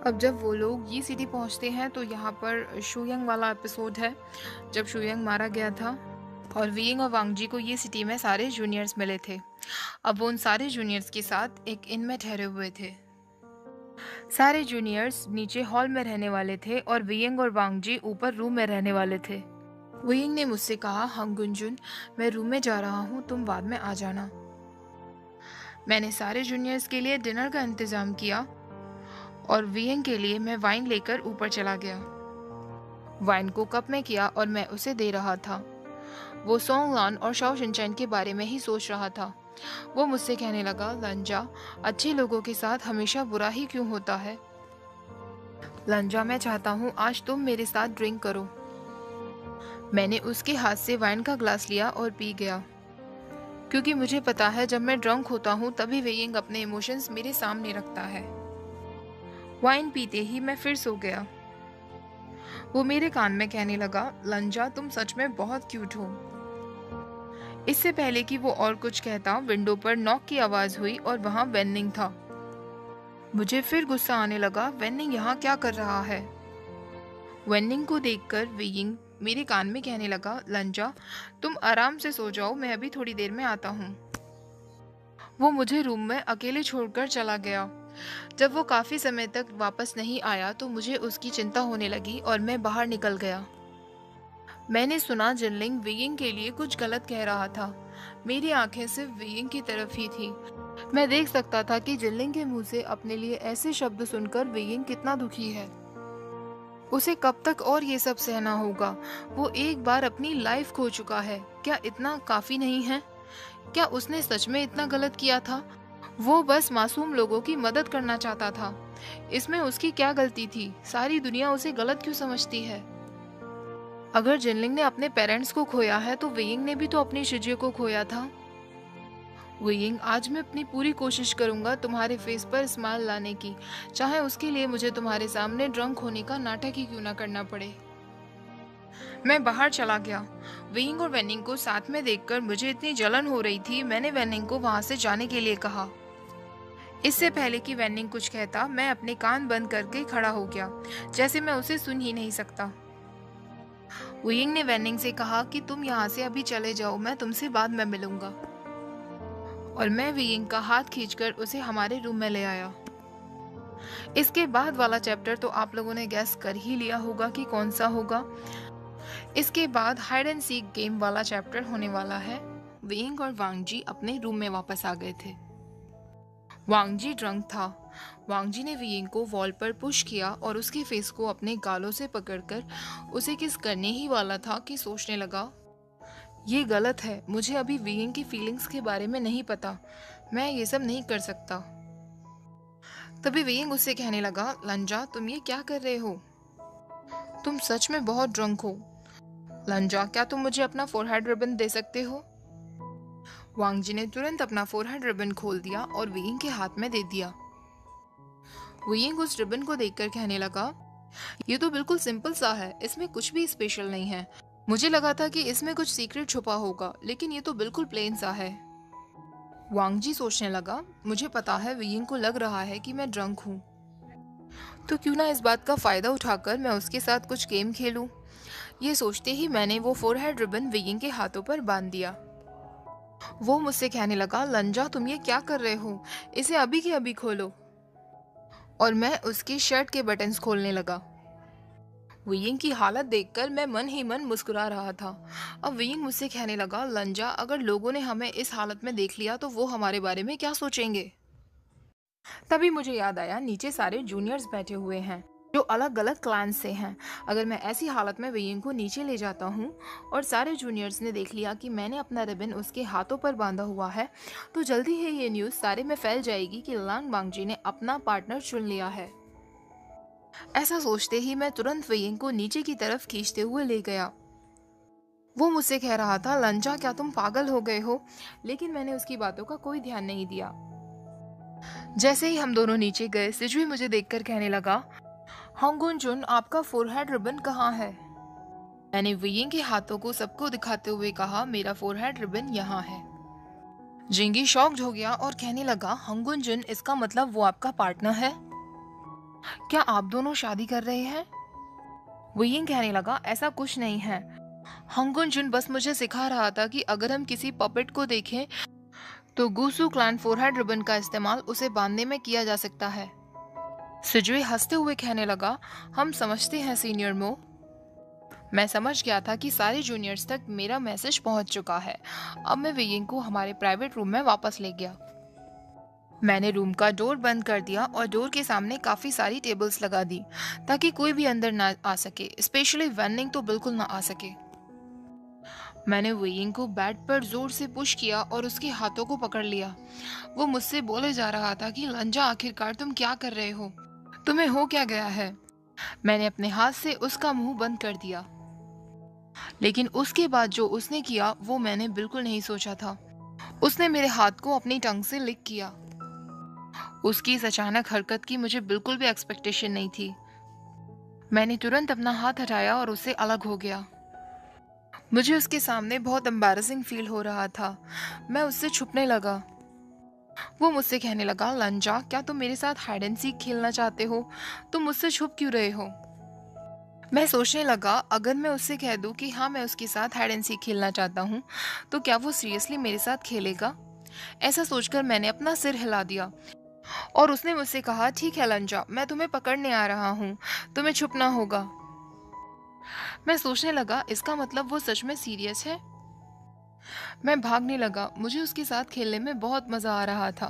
अब जब वो लोग ये सिटी पहुंचते हैं तो यहाँ पर शुयंग वाला एपिसोड है, जब शुयंग मारा गया था और वेइंग और वांगजी को ये सिटी में सारे जूनियर्स मिले थे। अब वो उन सारे जूनियर्स के साथ एक इन में ठहरे हुए थे। सारे जूनियर्स नीचे हॉल में रहने वाले थे और वेइंग और वांगजी ऊपर रूम में रहने वाले थे। वेइंग ने मुझसे कहा, हंगुनजुन, मैं रूम में जा रहा हूँ, तुम बाद में आ जाना। मैंने सारे जूनियर्स के लिए डिनर का इंतजाम किया और वेइंग के लिए मैं वाइन लेकर ऊपर चला गया। वाइन को कप में किया और मैं उसे दे रहा था। वो सोंगलान और शाओ शिनचैन के बारे में ही सोच रहा था। वो मुझसे कहने लगा, लंजा, अच्छे लोगों के साथ हमेशा बुरा ही क्यों होता है? लंजा, मैं चाहता हूँ आज तुम मेरे साथ ड्रिंक करो। मैंने उसके हाथ से वाइन का ग्लास लिया और पी गया, क्योंकि मुझे पता है जब मैं ड्रंक होता हूँ तभी वेइंग अपने इमोशंस मेरे सामने रखता है। वाइन पीते ही मैं फिर सो गया। वो मेरे कान में कहने लगा, लंजा, तुम सच में बहुत क्यूट हो। इससे पहले कि वो और कुछ कहता, विंडो पर नॉक की आवाज हुई और वहां वेनिंग था। मुझे फिर गुस्सा आने लगा, वेनिंग यहाँ क्या कर रहा है? वेनिंग को देखकर वेइंग मेरे कान में कहने लगा, लंजा, तुम आराम से सो जाओ, मैं अभी थोड़ी देर में आता हूँ। वो मुझे रूम में अकेले छोड़कर चला गया। जब वो काफी समय तक वापस नहीं आया तो मुझे उसकी चिंता होने लगी और मैं बाहर निकल गया। मैंने सुना जिनलिंग वेइंग के लिए कुछ गलत कह रहा था। मेरी आंखें सिर्फ वेइंग की तरफ ही थी। मैं देख सकता था कि जिनलिंग के मुंह से अपने लिए ऐसे शब्द सुनकर वेइंग कितना दुखी है। उसे कब तक और ये सब सहना होगा? वो एक बार अपनी लाइफ खो चुका है, क्या इतना काफी नहीं है? क्या उसने सच में इतना गलत किया था? वो बस मासूम लोगों की मदद करना चाहता था। इसमें उसकी क्या गलती थी? सारी दुनिया उसे गलत क्यों समझती है? अगर जिनलिंग ने अपने पेरेंट्स को खोया है तो वेइंग ने भी तो अपनी शिजू को खोया था। वेइंग, आज मैं अपनी पूरी कोशिश करूंगा तुम्हारे फेस पर स्माइल लाने की, चाहे उसके लिए मुझे तुम्हारे सामने ड्रंक होने का नाटक ही क्यों ना करना पड़े। मैं बाहर चला गया। वेइंग और वेनिंग को साथ में देखकर मुझे इतनी जलन हो रही थी, मैंने वेनिंग को वहां से जाने के लिए कहा। इससे पहले कि वेनिंग कुछ कहता, मैं अपने कान बंद करके खड़ा हो गया, जैसे मैं उसे सुन ही नहीं सकता। वेइंग ने वेनिंग से कहा कि तुम यहाँ से अभी चले जाओ, मैं तुमसे बाद में मिलूंगा। और मैं वेइंग का हाथ खींचकर उसे हमारे रूम में ले आया। इसके बाद वाला चैप्टर तो आप लोगों ने गैस कर ही लिया होगा कि कौन सा होगा। इसके बाद हाइड एंड सीक गेम वाला चैप्टर होने वाला है। वेइंग और वांगजी अपने रूम में वापस आ गए थे। वांगजी ड्रंक था। वांगजी ने वेइंग को वॉल पर पुश किया और उसके फेस को अपने गालों से पकड़कर उसे किस करने ही वाला था कि सोचने लगा, ये गलत है, मुझे अभी वेइंग की फीलिंग्स के बारे में नहीं पता, मैं ये सब नहीं कर सकता। तभी वेइंग उससे कहने लगा, लंजा, तुम ये क्या कर रहे हो? तुम सच में बहुत ड्रंक हो। लंजा, क्या तुम मुझे अपना फोरहेड रिबन दे सकते हो? वांगजी ने तुरंत अपना फोरहेड रिबन खोल दिया और वेइंग के हाथ में दे दिया। वेइंग उस रिबन को देखकर कहने लगा, ये तो बिल्कुल सिंपल सा है, इसमें कुछ भी स्पेशल नहीं है। मुझे लगा था कि इसमें कुछ सीक्रेट छुपा होगा, लेकिन ये तो बिल्कुल प्लेन सा है। वांगजी सोचने लगा, मुझे पता है वेइंग को लग रहा है कि मैं ड्रंक हूँ, तो क्यों ना इस बात का फायदा उठाकर मैं उसके साथ कुछ गेम खेलूं। ये सोचते ही मैंने वो फोरहेड रिबन वेइंग के हाथों पर बांध दिया। वो मुझसे कहने लगा, लंजा, तुम ये क्या कर रहे हो? इसे अभी के अभी खोलो। और मैं उसकी शर्ट के बटन्स खोलने लगा। वेइंग की हालत देखकर मैं मन ही मन मुस्कुरा रहा था। अब वेइंग मुझसे कहने लगा, लंजा, अगर लोगों ने हमें इस हालत में देख लिया तो वो हमारे बारे में क्या सोचेंगे? तभी मुझे याद आया, नीचे सारे जूनियर्स बैठे हुए हैं जो अलग अलग क्लान से हैं। अगर मैं ऐसी हालत में वेइंग को नीचे ले जाता हूँ और सारे जूनियर्स ने देख लिया कि मैंने अपना रिबन उसके हाथों पर बांधा हुआ है, तो जल्दी ही ये न्यूज़ सारे में फैल जाएगी कि लांग बांगजी ने अपना पार्टनर चुन लिया है। ऐसा सोचते ही मैं तुरंत वेइंग को नीचे की तरफ खींचते हुए ले गया। वो मुझसे कह रहा था, लंजा, क्या तुम पागल हो गए हो? लेकिन मैंने उसकी बातों का कोई ध्यान नहीं दिया। जैसे ही हम दोनों नीचे गए, सिजुई मुझे देखकर कहने लगा, हॉन्गुन जुन, आपका फोरहेड रिबन कहाँ है? मैंने वेइंग के हाथों को सबको दिखाते हुए कहा, मेरा फोरहेड रिबन यहाँ है। जिंगी शॉक्ड हो गया और कहने लगा, हॉन्गुन जुन, इसका मतलब वो आपका पार्टनर है? क्या आप दोनों शादी कर रहे हैं? वेइंग कहने लगा, ऐसा कुछ नहीं है। हॉन्गुन जुन बस मुझे सिखा रहा था कि अगर हम किसी पपेट को देखें तो गुसू क्लैन फोरहेड रिबन का इस्तेमाल उसे बांधने में किया जा सकता है। सिजुई हंसते हुए कहने लगा, हम समझते हैं सीनियर मो। मैं समझ गया था कि सारे जूनियर्स तक मेरा मैसेज पहुंच चुका है। अब मैं वेइंग को हमारे प्राइवेट रूम में वापस ले गया। मैंने रूम का डोर बंद कर दिया और डोर के सामने काफी सारी टेबल्स लगा दी ताकि कोई भी अंदर ना आ सके, स्पेशली वेनिंग तो बिल्कुल ना आ सके। मैंने वेइंग को बेड पर जोर से पुश किया और उसके हाथों को पकड़ लिया। वो मुझसे बोले जा रहा था कि लंजा, आखिरकार तुम क्या कर रहे हो? तुम्हें हो क्या गया है? मैंने अपने हाथ से उसका मुंह बंद कर दिया, लेकिन उसके बाद जो उसने किया वो मैंने बिल्कुल नहीं सोचा था। उसने मेरे हाथ को अपनी टंग से लिक किया। उसकी इस अचानक हरकत की मुझे बिल्कुल भी एक्सपेक्टेशन नहीं थी। मैंने तुरंत अपना हाथ हटाया और उससे अलग हो गया। मुझे उसके सामने बहुत एम्बैरेसिंग फील हो रहा था। मैं उससे छुपने लगा। वो मुझसे कहने लगा, लंजा, क्या तुम मेरे साथ हाइड एंड सीक खेलना चाहते हो? तुम मुझसे छुप क्यों रहे हो? मैं सोचने लगा, अगर मैं उससे कह दूं कि हाँ मैं उसके साथ हाइड एंड सीक खेलना चाहता हूँ, तो क्या वो सीरियसली मेरे साथ खेलेगा? ऐसा सोचकर मैंने अपना सिर हिला दिया और उसने मुझसे कहा, ठीक है लंजा, मैं तुम्हें पकड़ने आ रहा हूँ, तुम्हें छुपना होगा। मैं सोचने लगा, इसका मतलब वो सच में सीरियस है। मैं भागने लगा, मुझे उसके साथ खेलने में बहुत मजा आ रहा था।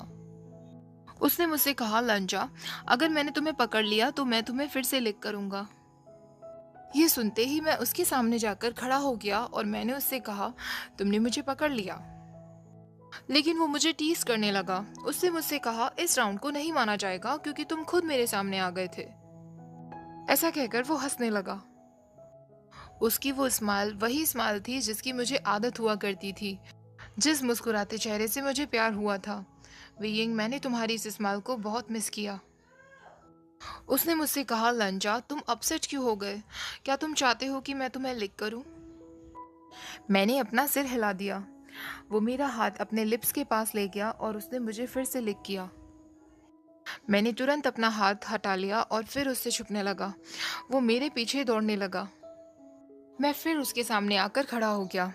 उसने मुझसे कहा, लंजा, अगर मैंने तुम्हें पकड़ लिया तो मैं तुम्हें फिर से लिक करूंगा। ये सुनते ही मैं उसके सामने जाकर खड़ा हो गया और मैंने उससे कहा, तुमने मुझे पकड़ लिया। लेकिन वो मुझे टीज करने लगा। उसने मुझसे कहा, इस राउंड को नहीं माना जाएगा क्योंकि तुम खुद मेरे सामने आ गए थे। ऐसा कहकर वो हंसने लगा। उसकी वो स्माइल वही स्माइल थी जिसकी मुझे आदत हुआ करती थी, जिस मुस्कुराते चेहरे से मुझे प्यार हुआ था। वियिंग, मैंने तुम्हारी इस स्माइल को बहुत मिस किया। उसने मुझसे कहा, लंजा, तुम अपसेट क्यों हो गए? क्या तुम चाहते हो कि मैं तुम्हें लिक करूं? मैंने अपना सिर हिला दिया। वो मेरा हाथ अपने लिप्स के पास ले गया और उसने मुझे फिर से लिक किया। मैंने तुरंत अपना हाथ हटा लिया और फिर उससे छुपने लगा। वो मेरे पीछे दौड़ने लगा। मैं फिर उसके सामने आकर खड़ा हो गया।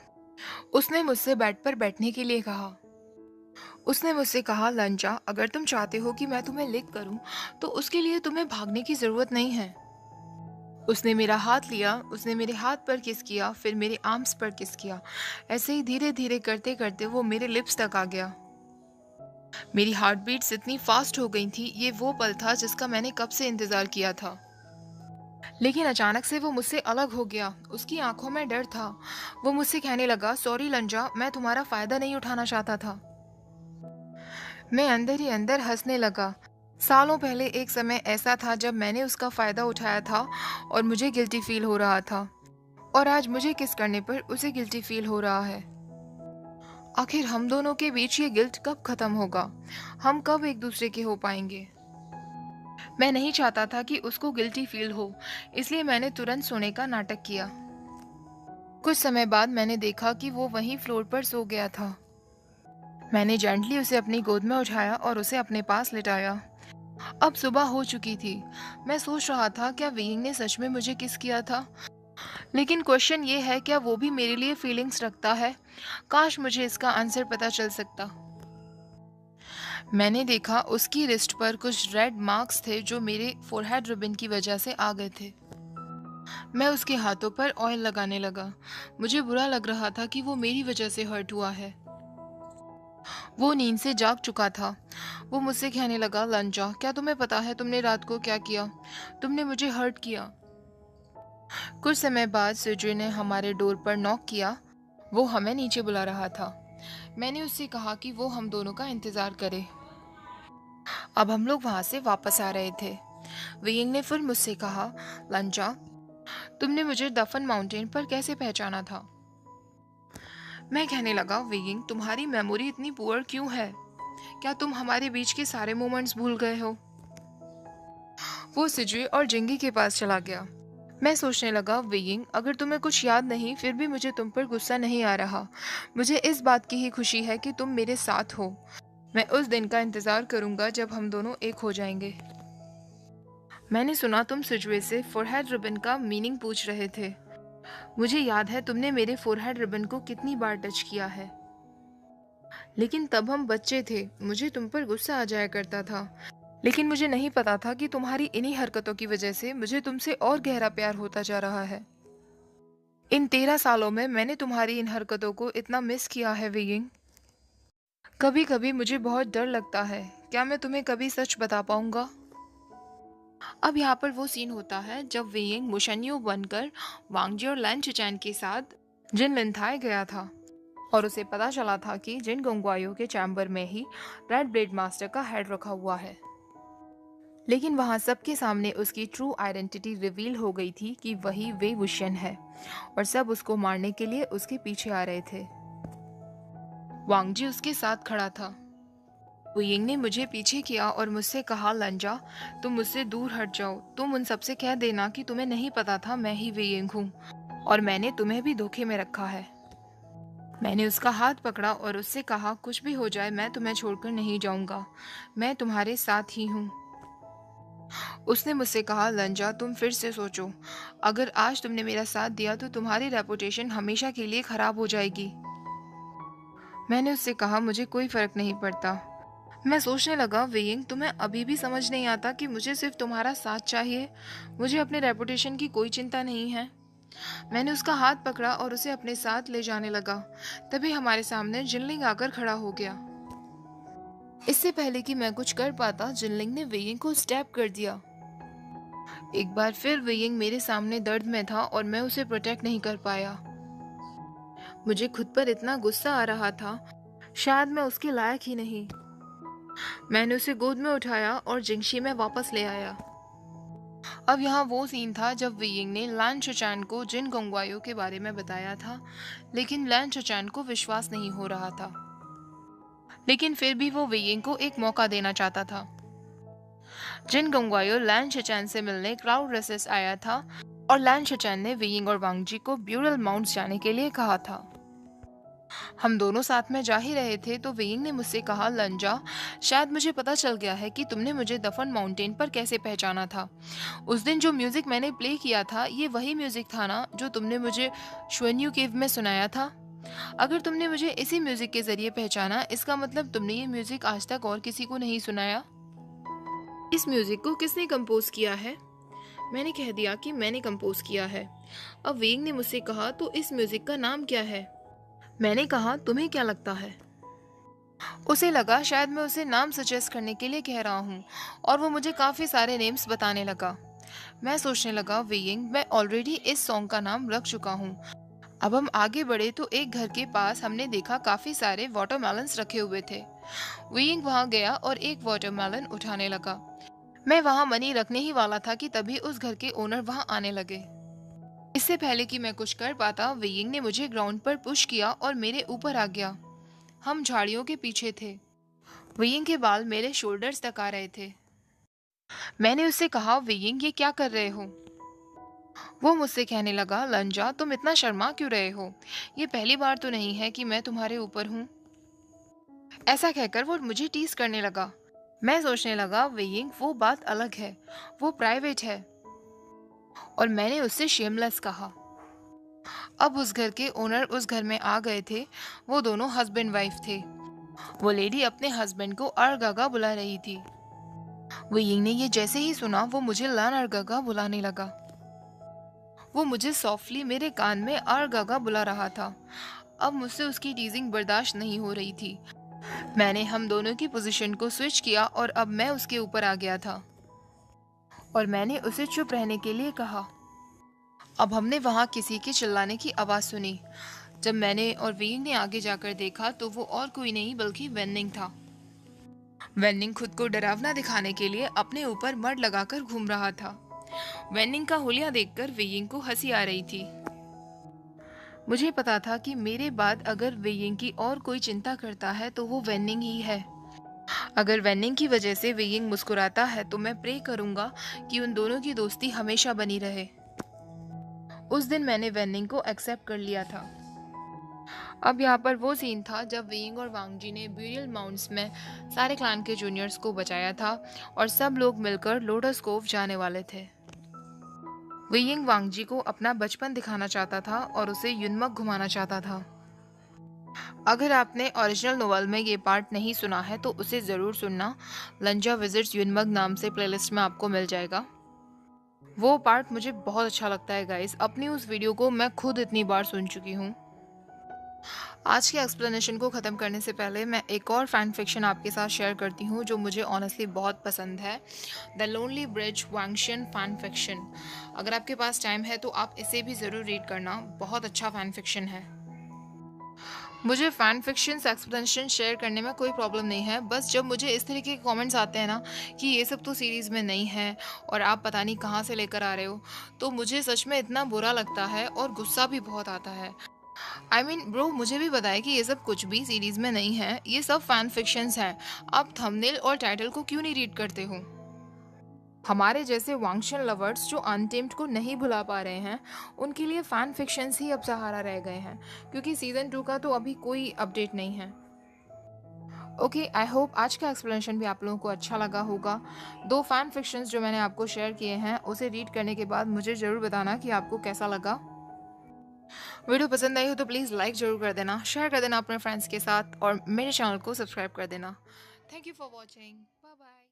उसने मुझसे बेड पर बैठने के लिए कहा। उसने मुझसे कहा, लंजा, अगर तुम चाहते हो कि मैं तुम्हें लिक करूं, तो उसके लिए तुम्हें भागने की जरूरत नहीं है। उसने मेरा हाथ लिया, उसने मेरे हाथ पर किस किया, फिर मेरे आर्म्स पर किस किया। ऐसे ही धीरे धीरे करते करते वो मेरे लिप्स तक आ गया। मेरी हार्ट बीट्स इतनी फास्ट हो गई थी, ये वो पल था जिसका मैंने कब से इंतजार किया था। लेकिन अचानक से वो मुझसे अलग हो गया। उसकी आंखों में डर था। वो मुझसे कहने लगा, सॉरी लंजा, मैं तुम्हारा फायदा नहीं उठाना चाहता था। मैं अंदर ही अंदर हंसने लगा। सालों पहले एक समय ऐसा था जब मैंने उसका फायदा उठाया था और मुझे गिल्टी फील हो रहा था, और आज मुझे किस करने पर उसे गिल्टी फील हो रहा है। आखिर हम दोनों के बीच ये गिल्ट कब खत्म होगा? हम कब एक दूसरे के हो पाएंगे? मैं नहीं चाहता था कि उसको गिल्टी फील हो, इसलिए मैंने तुरंत सोने का नाटक किया। कुछ समय बाद मैंने देखा कि वो वहीं फ्लोर पर सो गया था। मैंने जेंटली उसे अपनी गोद में उठाया और उसे अपने पास लिटाया। अब सुबह हो चुकी थी। मैं सोच रहा था, क्या वेइंग ने सच में मुझे किस किया था? लेकिन क्वेश्चन ये है, क्या वो भी मेरे लिए फीलिंग्स रखता है? काश मुझे इसका आंसर पता चल सकता। मैंने देखा उसकी रिस्ट पर कुछ रेड मार्क्स थे जो मेरे फोरहेड रिबन की वजह से आ गए थे। मैं उसके हाथों पर ऑयल लगाने लगा। मुझे बुरा लग रहा था कि वो मेरी वजह से हर्ट हुआ है। वो नींद से जाग चुका था। वो मुझसे कहने लगा, लंजा, क्या तुम्हें पता है तुमने रात को क्या किया? तुमने मुझे हर्ट किया। कुछ समय बाद सिजू ने हमारे डोर पर नॉक किया। वो हमें नीचे बुला रहा था। मैंने उससे कहा कि वो हम दोनों का इंतजार करे। अब हम लोग वहां से वापस आ रहे थे। वियिंग ने फिर मुझसे कहा, लंजा, तुमने मुझे दफन माउंटेन पर कैसे पहचाना था? मैं कहने लगा, वियिंग, तुम्हारी मेमोरी इतनी पुअर क्यों है? क्या तुम हमारे बीच के सारे मोमेंट्स भूल गए हो? वो सिजुए और जिंगी के पास चला गया। मैं सोचने लगा, वियिंग, अगर तुम्हें कुछ याद नहीं, फिर भी मुझे तुम पर गुस्सा नहीं आ रहा। मुझे इस बात की ही खुशी है कि तुम मेरे साथ हो। मैं उस दिन का इंतजार करूंगा जब हम दोनों एक हो जाएंगे। मैंने सुना तुम सिजुए से फोरहेड रिबन का मीनिंग पूछ रहे थे। मुझे याद है तुमने मेरे फोरहेड रिबन को कितनी बार टच किया है। लेकिन तब हम बच्चे थे, मुझे तुम पर गुस्सा आ जाया करता था। लेकिन मुझे नहीं पता था कि तुम्हारी इन्हीं हरकतों की वजह से मुझे तुमसे और गहरा प्यार होता जा रहा है। इन 13 सालों में मैंने तुम्हारी इन हरकतों को इतना मिस किया है वियिंग। कभी कभी मुझे बहुत डर लगता है, क्या मैं तुम्हें कभी सच बता पाऊंगा? अब यहाँ पर वो सीन होता है जब वेइंग मुशन्यू बनकर वांगजी और लैन चिचैन के साथ जिन लिनथाए गया था, और उसे पता चला था कि जिन गोंगवायो के चैम्बर में ही रेड ब्लेड मास्टर का हेड रखा हुआ है। लेकिन वहां सबके सामने उसकी ट्रू आइडेंटिटी रिवील हो गई थी कि वही वे वुशियन है, और सब उसको मारने के लिए उसके पीछे आ रहे थे। वांगजी उसके साथ खड़ा था। वुयिंग ने मुझे पीछे किया और मुझसे कहा, लंजा, तुम मुझसे दूर हट जाओ। तुम उन सबसे कह देना कि तुम्हें नहीं पता था मैं ही वेइंग हूँ, और मैंने तुम्हें भी धोखे में रखा है। मैंने उसका हाथ पकड़ा और उससे कहा, कुछ भी हो जाए मैं तुम्हें छोड़कर नहीं जाऊंगा, मैं तुम्हारे साथ ही हूँ। उसने मुझसे कहा, लंजा तुम फिर से सोचो, अगर आज तुमने मेरा साथ दिया तो तुम्हारी रेपुटेशन हमेशा के लिए खराब हो जाएगी। मैंने उससे कहा, मुझे कोई फर्क नहीं पड़ता। मैं सोचने लगा, वेइंग तुम्हें अभी भी समझ नहीं आता कि मुझे सिर्फ तुम्हारा साथ चाहिए, मुझे अपने रेपुटेशन की कोई चिंता नहीं है। मैंने उसका हाथ पकड़ा और उसे अपने साथ ले जाने लगा। तभी हमारे सामने जिनलिंग आकर खड़ा हो गया। इससे पहले कि मैं कुछ कर पाता, जिनलिंग ने वेइंग को स्टैप कर दिया। एक बार फिर वेइंग मेरे सामने दर्द में था और मैं उसे प्रोटेक्ट नहीं कर पाया। मुझे खुद पर इतना गुस्सा आ रहा था, शायद मैं उसके लायक ही नहीं। मैंने उसे गोद में उठाया और जिंगशी में वापस ले आया। अब यहाँ वो सीन था जब वेइंग ने लैन शोचैन को जिन गोंगवायो के बारे में बताया था, लेकिन लैन शोचैन को विश्वास नहीं हो रहा था। लेकिन फिर भी वो वेइंग को एक मौका देना चाहता था। जिन गोंगवायो लैन शोचैन से मिलने क्लाउड रेसेस आया था और लैन शोचैन ने वेइंग और वांगजी को ब्यूरल माउंट्स जाने के लिए कहा था। हम दोनों साथ में जा ही रहे थे तो वेइंग ने मुझसे कहा, लंजा शायद मुझे पता चल गया है कि तुमने मुझे दफन माउंटेन पर कैसे पहचाना था। उस दिन जो म्यूजिक मैंने प्ले किया था, ये वही म्यूजिक था ना जो तुमने मुझे श्वेन्यू केव में सुनाया था। अगर तुमने मुझे इसी म्यूजिक के जरिए पहचाना, इसका मतलब तुमने ये म्यूजिक आज तक और किसी को नहीं सुनाया। इस म्यूजिक को किसने कंपोज किया है? मैंने कह दिया कि मैंने कंपोज किया है। अब वेइंग ने मुझसे कहा, तो इस म्यूजिक का नाम क्या है? मैंने कहा, तुम्हें क्या लगता है? उसे लगा शायद मैं उसे नाम सजेस्ट करने के लिए कह रहा हूँ और वो मुझे काफ़ी सारे नेम्स बताने लगा। मैं सोचने लगा, वेइंग मैं ऑलरेडी इस सॉन्ग का नाम रख चुका हूँ। अब हम आगे बढ़े तो एक घर के पास हमने देखा काफ़ी सारे वाटरमेलन्स रखे हुए थे। वेइंग वहाँ गया और एक वाटरमेलन उठाने लगा। मैं वहाँ मनी रखने ही वाला था कि तभी उस घर के ओनर वहाँ आने लगे। इससे पहले कि मैं कुछ कर पाता, वेइंग ने मुझे ग्राउंड पर पुश किया और मेरे ऊपर आ गया। हम झाड़ियों के पीछे थे। वेइंग के बाल मेरे शोल्डर्स तक आ रहे थे। मैंने उससे कहा, वेइंग ये क्या कर रहे हो? वो मुझसे कहने लगा, लंजा तुम इतना शर्मा क्यों रहे हो? ये पहली बार तो नहीं है कि मैं तुम्हारे ऊपर हूँ। ऐसा कहकर वो मुझे टीज करने लगा। मैं सोचने लगा, वेइंग वो बात अलग है, वो प्राइवेट है। और मैंने उससे शेमलेस कहा। अब उस घर के ओनर उस घर में आ गए थे। वो दोनों हस्बैंड वाइफ थे। वो लेडी अपने हस्बैंड को अर्गागा बुला रही थी। वेइंग ने ये जैसे ही सुना, वो मुझे लान अर्गागा बुलाने लगा। वो मुझे सॉफ्टली मेरे कान में अर्गागा बुला रहा था। अब मुझसे उसकी टीजिंग बर्दाश्त नहीं हो रही थी। मैंने हम दोनों की पोजीशन को स्विच किया और अब मैं उसके ऊपर आ गया था और मैंने उसे चुप रहने के लिए कहा। अब हमने वहां किसी के चिल्लाने की आवाज सुनी। जब मैंने और वेइंग ने आगे जाकर देखा तो वो और कोई नहीं बल्कि वेनिंग था। वेनिंग खुद को डरावना दिखाने के लिए अपने ऊपर मड लगाकर घूम रहा था। वेनिंग का हुलिया देखकर वेइंग को हंसी आ रही थी। मुझे पता था कि मेरे बाद अगर वेइंग की और कोई चिंता करता है तो वो वेनिंग ही है। अगर वेनिंग की वजह से वेइंग मुस्कुराता है तो मैं प्रे करूंगा कि उन दोनों की दोस्ती हमेशा बनी रहे। उस दिन मैंने वेनिंग को एक्सेप्ट कर लिया था। अब यहाँ पर वो सीन था जब वेइंग और वांगजी ने ब्यूरियल माउंट्स में सारे क्लान के जूनियर्स को बचाया था और सब लोग मिलकर लोटस कोव जाने वाले थे। वेइंग वांगजी को अपना बचपन दिखाना चाहता था और उसे युनमक घुमाना चाहता था। अगर आपने ओरिजिनल नोवेल में ये पार्ट नहीं सुना है तो उसे ज़रूर सुनना। लंजा विजिट्स युनमक नाम से प्लेलिस्ट में आपको मिल जाएगा। वो पार्ट मुझे बहुत अच्छा लगता है गाइस। अपनी उस वीडियो को मैं खुद इतनी बार सुन चुकी हूँ। आज के एक्सप्लेनेशन को ख़त्म करने से पहले मैं एक और फैन फिक्शन आपके साथ शेयर करती हूँ जो मुझे ऑनेस्टली बहुत पसंद है। The lonely bridge Wangxian fan fiction. अगर आपके पास टाइम है तो आप इसे भी ज़रूर रीड करना, बहुत अच्छा फैन फिक्शन है। मुझे फैन फिक्शन एक्सप्लेनेशन शेयर करने में कोई प्रॉब्लम नहीं है, बस जब मुझे इस तरीके के कमेंट्स आते हैं ना कि ये सब तो सीरीज़ में नहीं है और आप पता नहीं कहाँ से लेकर आ रहे हो, तो मुझे सच में इतना बुरा लगता है और गुस्सा भी बहुत आता है। I mean, ब्रो मुझे भी पता है कि ये सब कुछ भी सीरीज़ में नहीं है, ये सब फैन फिक्शंस हैं। आप थंबनेल और टाइटल को क्यों नहीं रीड करते हो? हमारे जैसे वांगशन लवर्स जो अनटेम्ड को नहीं भुला पा रहे हैं, उनके लिए फैन फिक्शंस ही अब सहारा रह गए हैं, क्योंकि सीज़न 2 का तो अभी कोई अपडेट नहीं है। ओके, आई होप आज का एक्सप्लेनेशन भी आप लोगों को अच्छा लगा होगा। 2 फैन फिक्शंस जो मैंने आपको शेयर किए हैं, उसे रीड करने के बाद मुझे ज़रूर बताना कि आपको कैसा लगा। वीडियो पसंद आई हो तो प्लीज़ लाइक ज़रूर कर देना, शेयर कर देना अपने फ्रेंड्स के साथ और मेरे चैनल को सब्सक्राइब कर देना। Thank you for watching. Bye bye.